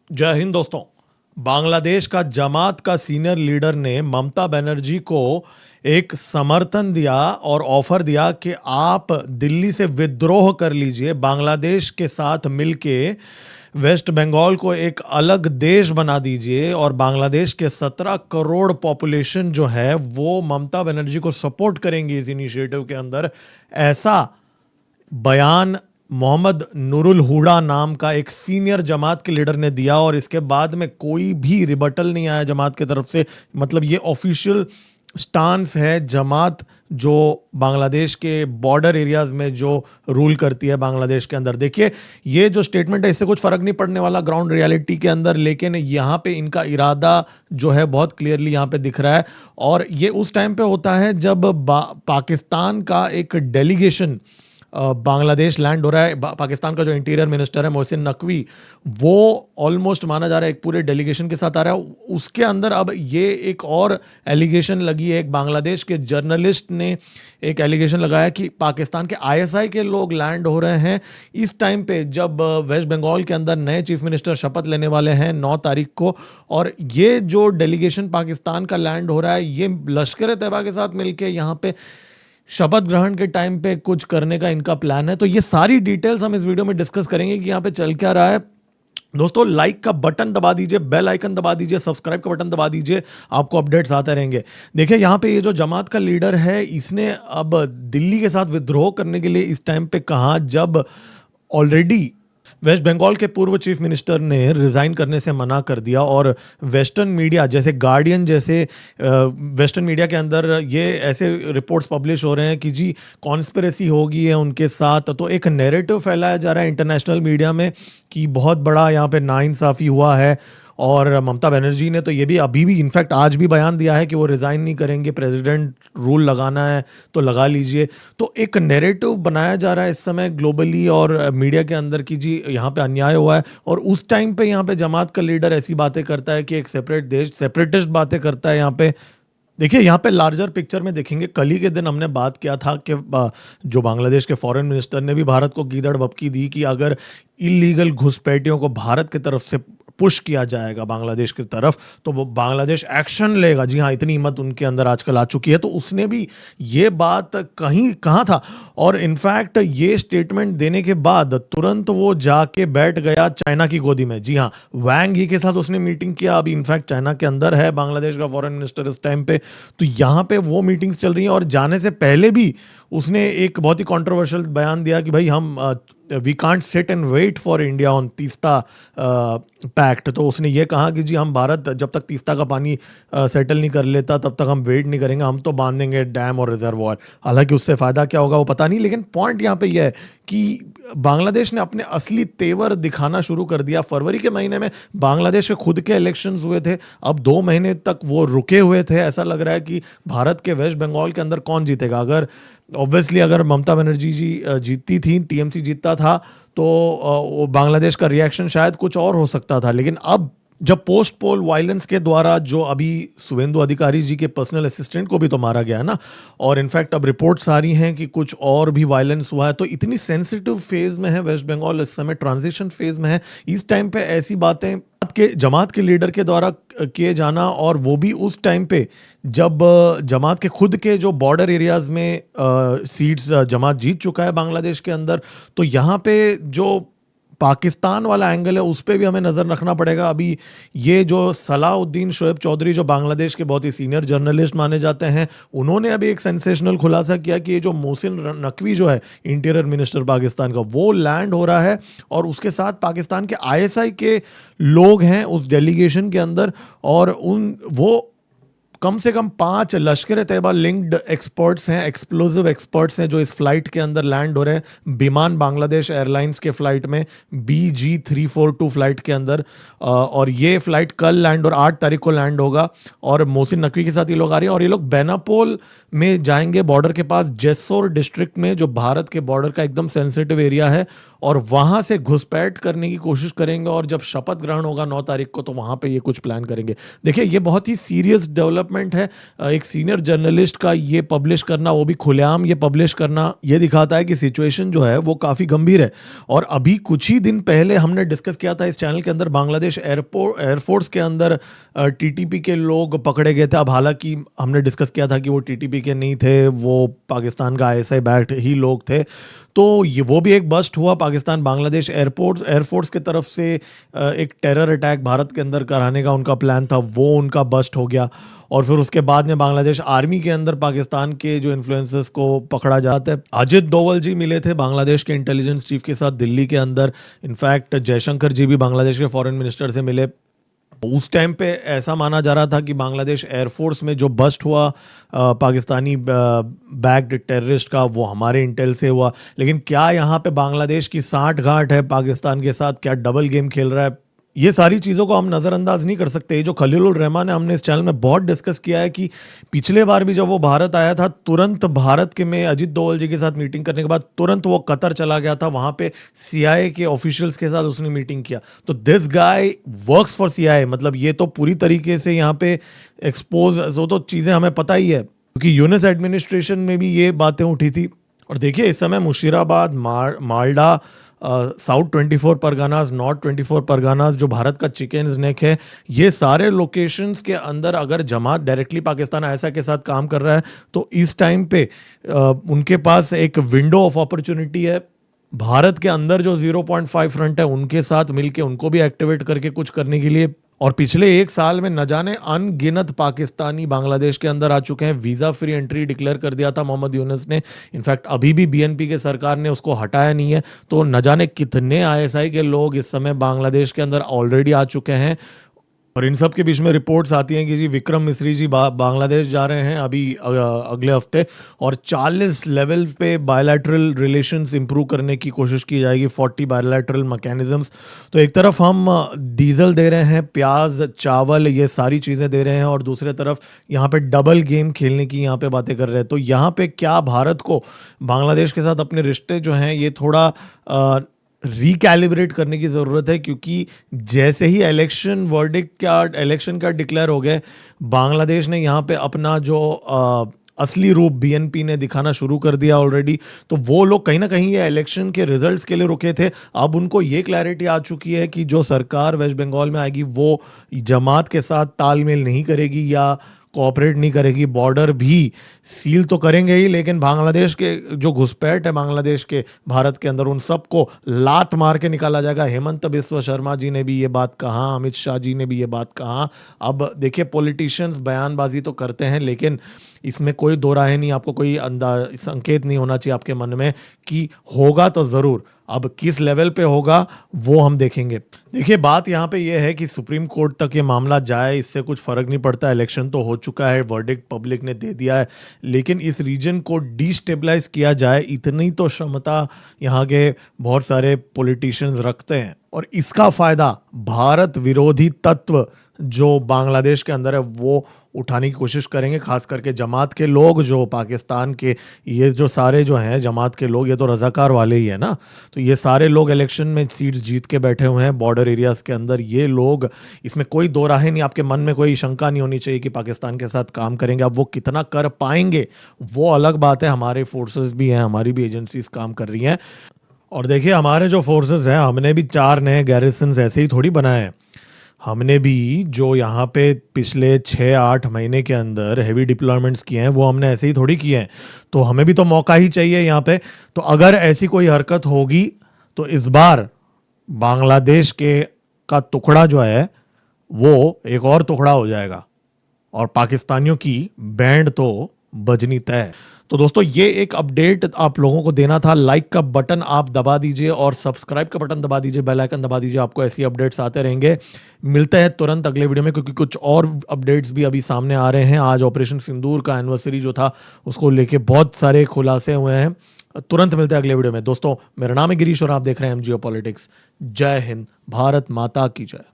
जय हिंद दोस्तों। बांग्लादेश का जमात का सीनियर लीडर ने ममता बनर्जी को एक समर्थन दिया और ऑफर दिया कि आप दिल्ली से विद्रोह कर लीजिए, बांग्लादेश के साथ मिलके वेस्ट बंगाल को एक अलग देश बना दीजिए और बांग्लादेश के 17 करोड़ पॉपुलेशन जो है वो ममता बनर्जी को सपोर्ट करेंगी इस इनिशिएटिव के अंदर। ऐसा बयान मोहम्मद नूरुल हुडा नाम का एक सीनियर जमात के लीडर ने दिया और इसके बाद में कोई भी रिबटल नहीं आया जमात की तरफ से। मतलब ये ऑफिशियल स्टांस है जमात जो बांग्लादेश के बॉर्डर एरियाज में जो रूल करती है बांग्लादेश के अंदर। देखिए, ये जो स्टेटमेंट है इससे कुछ फर्क नहीं पड़ने वाला ग्राउंड रियलिटी के अंदर, लेकिन यहाँ पे इनका इरादा जो है बहुत क्लियरली यहाँ पे दिख रहा है। और ये उस टाइम पे होता है जब पाकिस्तान का एक डेलीगेशन बांग्लादेश लैंड हो रहा है। पाकिस्तान का जो इंटीरियर मिनिस्टर है मोहसिन नकवी, वो ऑलमोस्ट माना जा रहा है एक पूरे डेलीगेशन के साथ आ रहा है। उसके अंदर अब ये एक और एलिगेशन लगी है। एक बांग्लादेश के जर्नलिस्ट ने एक एलिगेशन लगाया कि पाकिस्तान के आईएसआई के लोग लैंड हो रहे हैं इस टाइम पे जब वेस्ट बंगाल के अंदर नए चीफ मिनिस्टर शपथ लेने वाले हैं 9 तारीख को। और ये जो डेलीगेशन पाकिस्तान का लैंड हो रहा है ये लश्कर तैयबा के साथ मिलके यहाँ पे शपथ ग्रहण के टाइम पे कुछ करने का इनका प्लान है। तो ये सारी डिटेल्स हम इस वीडियो में डिस्कस करेंगे कि यहाँ पे चल क्या रहा है। दोस्तों, लाइक का बटन दबा दीजिए, बेल आइकन दबा दीजिए, सब्सक्राइब का बटन दबा दीजिए, आपको अपडेट्स आते रहेंगे। देखिए, यहाँ पे ये जो जमात का लीडर है इसने अब दिल्ली के साथ विद्रोह करने के लिए इस टाइम पे कहा जब ऑलरेडी वेस्ट बंगाल के पूर्व चीफ मिनिस्टर ने रिजाइन करने से मना कर दिया। और वेस्टर्न मीडिया जैसे गार्डियन जैसे वेस्टर्न मीडिया के अंदर ये ऐसे रिपोर्ट्स पब्लिश हो रहे हैं कि जी कॉन्स्पिरेसी होगी है उनके साथ। तो एक नैरेटिव फैलाया जा रहा है इंटरनेशनल मीडिया में कि बहुत बड़ा यहाँ पे नाइंसाफ़ी हुआ है। और ममता बनर्जी ने तो ये भी अभी भी इनफैक्ट आज भी बयान दिया है कि वो रिज़ाइन नहीं करेंगे, प्रेसिडेंट रूल लगाना है तो लगा लीजिए। तो एक नैरेटिव बनाया जा रहा है इस समय ग्लोबली और मीडिया के अंदर कि जी यहाँ पे अन्याय हुआ है। और उस टाइम पे यहाँ पे जमात का लीडर ऐसी बातें करता है कि एक सेपरेट देश, सेपरेटिस्ट बातें करता है यहाँ पे। देखिए, यहाँ पे लार्जर पिक्चर में देखेंगे, कल ही के दिन हमने बात किया था कि जो बांग्लादेश के फॉरेन मिनिस्टर ने भी भारत को गीदड़ बपकी दी कि अगर इलीगल घुसपैठियों को भारत की तरफ से पुश किया जाएगा बांग्लादेश की तरफ तो वो बांग्लादेश एक्शन लेगा। जी हाँ, इतनी हिम्मत उनके अंदर आजकल आ चुकी है। तो उसने भी ये बात कहीं कहा था और इनफैक्ट ये स्टेटमेंट देने के बाद तुरंत वो जाके बैठ गया चाइना की गोदी में। जी हाँ, वैंग ही के साथ उसने मीटिंग किया। अभी इनफैक्ट चाइना के अंदर है बांग्लादेश का फॉरेन मिनिस्टर इस टाइम पे। तो यहाँ पे वो मीटिंग्स चल रही हैं और जाने से पहले भी उसने एक बहुत ही कंट्रोवर्शियल बयान दिया कि भाई हम we can't sit and wait for India on Teesta pact. तो उसने ये कहा कि जी हम भारत जब तक तीस्ता का पानी सेटल नहीं कर लेता तब तक हम वेट नहीं करेंगे, हम तो बांध देंगे डैम और रिजर्वॉयर। हालांकि उससे फ़ायदा क्या होगा वो पता नहीं, लेकिन पॉइंट यहाँ पे यह है कि बांग्लादेश ने अपने असली तेवर दिखाना शुरू कर दिया। फरवरी के महीने में बांग्लादेश के खुद के इलेक्शंस हुए थे, अब 2 महीने तक वो रुके हुए थे। ऐसा लग रहा है कि भारत के वेस्ट बंगाल के अंदर कौन जीतेगा। अगर ऑब्वियसली अगर ममता बनर्जी जी जीतती थी, टीएमसी जीतता था तो बांग्लादेश का रिएक्शन शायद कुछ और हो सकता था। लेकिन अब जब पोस्ट पोल वायलेंस के द्वारा जो अभी शुभेंदु अधिकारी जी के पर्सनल असिस्टेंट को भी तो मारा गया है ना, और इनफैक्ट अब रिपोर्ट्स आ रही हैं कि कुछ और भी वायलेंस हुआ है। तो इतनी सेंसिटिव फेज में है वेस्ट बंगाल, इस समय ट्रांजिशन फेज में है। इस टाइम पे ऐसी बातें के जमात के लीडर के द्वारा किए जाना, और वो भी उस टाइम पे जब जमात के खुद के जो बॉर्डर एरियाज में सीट्स जमात जीत चुका है बांग्लादेश के अंदर। तो यहाँ पे जो पाकिस्तान वाला एंगल है उस पे भी हमें नज़र रखना पड़ेगा। अभी ये जो सलाउद्दीन शोएब चौधरी जो बांग्लादेश के बहुत ही सीनियर जर्नलिस्ट माने जाते हैं, उन्होंने अभी एक सेंसेशनल खुलासा किया कि ये जो मोहसिन नकवी जो है इंटीरियर मिनिस्टर पाकिस्तान का, वो लैंड हो रहा है और उसके साथ पाकिस्तान के आईएसआई के लोग हैं उस डेलीगेशन के अंदर। और वो कम से कम 5 लश्कर तैयबा लिंक्ड एक्सपर्ट्स हैं, एक्सप्लोजिव एक्सपर्ट्स हैं जो इस फ्लाइट के अंदर लैंड हो रहे हैं। विमान बांग्लादेश एयरलाइंस के फ्लाइट में BG342 फ्लाइट के अंदर। और ये फ्लाइट कल लैंड और 8 तारीख को लैंड होगा। और मोहसिन नकवी के साथ ये लोग आ रहे हैं और ये लोग बेनापोल में जाएंगे, बॉर्डर के पास जेसोर डिस्ट्रिक्ट में, जो भारत के बॉर्डर का एकदम सेंसिटिव एरिया है। और वहां से घुसपैठ करने की कोशिश करेंगे और जब शपथ ग्रहण होगा 9 तारीख को तो वहां पे ये कुछ प्लान करेंगे। देखिए, ये बहुत ही सीरियस डेवलपमेंट डेवलपमेंट है। एक सीनियर जर्नलिस्ट का ये पब्लिश करना, वो भी खुलेआम ये पब्लिश करना, ये दिखाता है कि सिचुएशन जो है वो काफ़ी गंभीर है। और अभी कुछ ही दिन पहले हमने डिस्कस किया था इस चैनल के अंदर, बांग्लादेश एयरफोर्स के अंदर टीटीपी के लोग पकड़े गए थे। अब हालांकि हमने डिस्कस किया था कि वो टीटीपी के नहीं थे, वो पाकिस्तान का आईएसआई बैक्ड ही लोग थे। तो ये वो भी एक बस्ट हुआ। पाकिस्तान बांग्लादेश एयरफोर्स की तरफ से एक टेरर अटैक भारत के अंदर कराने का उनका प्लान था, वो उनका बस्ट हो गया। और फिर उसके बाद में बांग्लादेश आर्मी के अंदर पाकिस्तान के जो इन्फ्लुएंसर्स को पकड़ा जाता है। अजित डोवल जी मिले थे बांग्लादेश के इंटेलिजेंस चीफ के साथ दिल्ली के अंदर। इनफैक्ट जयशंकर जी भी बांग्लादेश के फॉरेन मिनिस्टर से मिले। उस टाइम पे ऐसा माना जा रहा था कि बांग्लादेश एयरफोर्स में जो बस्ट हुआ पाकिस्तानी बैक्ड टेररिस्ट का, वो हमारे इंटेल से हुआ। लेकिन क्या यहाँ पे बांग्लादेश की साठ गांठ है पाकिस्तान के साथ? क्या डबल गेम खेल रहा है? ये सारी चीज़ों को हम नज़रअंदाज नहीं कर सकते। ये जो खलीलुर रहमान है, हमने इस चैनल में बहुत डिस्कस किया है कि पिछले बार भी जब वो भारत आया था, तुरंत भारत के में अजित डोवल जी के साथ मीटिंग करने के बाद तुरंत वो कतर चला गया था। वहाँ पे सीआईए के ऑफिशियल्स के साथ उसने मीटिंग किया। तो this guy works for CIA, मतलब ये तो पूरी तरीके से यहाँ पे एक्सपोज, वो तो चीज़ें हमें पता ही है, क्योंकि यूनिस एडमिनिस्ट्रेशन में भी ये बातें उठी थी। और देखिए इस समय मुशीराबाद, मालडा, साउथ 24 परगानाज, नॉर्थ 24 परगानाज, जो भारत का चिकन स्नेक है, ये सारे लोकेशंस के अंदर अगर जमात डायरेक्टली पाकिस्तान आईएसआई के साथ काम कर रहा है, तो इस टाइम पे उनके पास एक विंडो ऑफ अपॉर्चुनिटी है। भारत के अंदर जो 0.5 फ्रंट है, उनके साथ मिलके उनको भी एक्टिवेट करके कुछ करने के लिए। और पिछले एक साल में न जाने अनगिनत पाकिस्तानी बांग्लादेश के अंदर आ चुके हैं। वीज़ा फ्री एंट्री डिक्लेयर कर दिया था मोहम्मद यूनुस ने। इनफैक्ट अभी भी बीएनपी के सरकार ने उसको हटाया नहीं है। तो न जाने कितने आईएसआई के लोग इस समय बांग्लादेश के अंदर ऑलरेडी आ चुके हैं। और इन सब के बीच में रिपोर्ट्स आती हैं कि जी विक्रम मिस्री जी बांग्लादेश जा रहे हैं अभी अगले हफ्ते, और 40 लेवल पे बायलैटरल रिलेशंस इंप्रूव करने की कोशिश की जाएगी, 40 बायलैटरल मैकेनिज्म्स। तो एक तरफ हम डीजल दे रहे हैं, प्याज, चावल, ये सारी चीज़ें दे रहे हैं, और दूसरे तरफ यहाँ पे डबल गेम खेलने की यहाँ पे बातें कर रहे हैं। तो यहाँ पे क्या भारत को बांग्लादेश के साथ अपने रिश्ते जो हैं ये थोड़ा रिकैलिब्रेट करने की ज़रूरत है, क्योंकि जैसे ही इलेक्शन का डिक्लेयर हो गया, बांग्लादेश ने यहाँ पे अपना जो असली रूप बीएनपी ने दिखाना शुरू कर दिया ऑलरेडी। तो वो लोग कहीं ना कहीं ये इलेक्शन के रिजल्ट्स के लिए रुके थे। अब उनको ये क्लैरिटी आ चुकी है कि जो सरकार वेस्ट बंगाल में आएगी वो जमात के साथ तालमेल नहीं करेगी या कोऑपरेट नहीं करेगी। बॉर्डर भी सील तो करेंगे ही, लेकिन बांग्लादेश के जो घुसपैठ है बांग्लादेश के भारत के अंदर, उन सबको लात मार के निकाला जाएगा। हेमंत बिस्वा शर्मा जी ने भी ये बात कहा, अमित शाह जी ने भी ये बात कहा। अब देखिए पॉलिटिशियंस बयानबाजी तो करते हैं, लेकिन इसमें कोई दो राय नहीं, आपको कोई संकेत नहीं होना चाहिए आपके मन में कि होगा तो ज़रूर। अब किस लेवल पे होगा वो हम देखेंगे। देखिए बात यहाँ पे ये है कि सुप्रीम कोर्ट तक ये मामला जाए, इससे कुछ फर्क नहीं पड़ता। इलेक्शन तो हो चुका है, वर्डिक्ट पब्लिक ने दे दिया है, लेकिन इस रीजन को डिस्टेबलाइज किया जाए, इतनी तो क्षमता यहाँ के बहुत सारे पॉलिटिशियंस रखते हैं। और इसका फायदा भारत विरोधी तत्व जो बांग्लादेश के अंदर है वो उठाने की कोशिश करेंगे। खास करके जमात के लोग, जो पाकिस्तान के ये जो सारे जो हैं जमात के लोग, ये तो रजाकार वाले ही है ना। तो ये सारे लोग इलेक्शन में सीट्स जीत के बैठे हुए हैं बॉर्डर एरियाज के अंदर। ये लोग, इसमें कोई दो राहें नहीं, आपके मन में कोई शंका नहीं होनी चाहिए कि पाकिस्तान के साथ काम करेंगे। अब वो कितना कर पाएंगे वो अलग बात है। हमारे फोर्सेस भी हैं, हमारी भी एजेंसीज काम कर रही हैं। और देखिए हमारे जो फोर्सेस हैं, हमने भी 4 नए गैरिसन्स ऐसे ही थोड़ी बनाए हैं। हमने भी जो यहाँ पे पिछले 6-8 महीने के अंदर हेवी डिप्लॉयमेंट्स किए हैं, वो हमने ऐसे ही थोड़ी किए हैं। तो हमें भी तो मौका ही चाहिए यहाँ पे। तो अगर ऐसी कोई हरकत होगी तो इस बार बांग्लादेश का टुकड़ा जो है वो एक और टुकड़ा हो जाएगा, और पाकिस्तानियों की बैंड तो बजनी तय है। तो दोस्तों ये एक अपडेट आप लोगों को देना था। लाइक का बटन आप दबा दीजिए और सब्सक्राइब का बटन दबा दीजिए, बेल आइकन दबा दीजिए, आपको ऐसी अपडेट्स आते रहेंगे। मिलते हैं तुरंत अगले वीडियो में, क्योंकि कुछ और अपडेट्स भी अभी सामने आ रहे हैं। आज ऑपरेशन सिंदूर का एनिवर्सरी जो था उसको लेके बहुत सारे खुलासे हुए हैं। तुरंत मिलते हैं अगले वीडियो में। दोस्तों मेरा नाम है गिरीश और आप देख रहे हैं एमजीओ पॉलिटिक्स। जय हिंद, भारत माता की जय।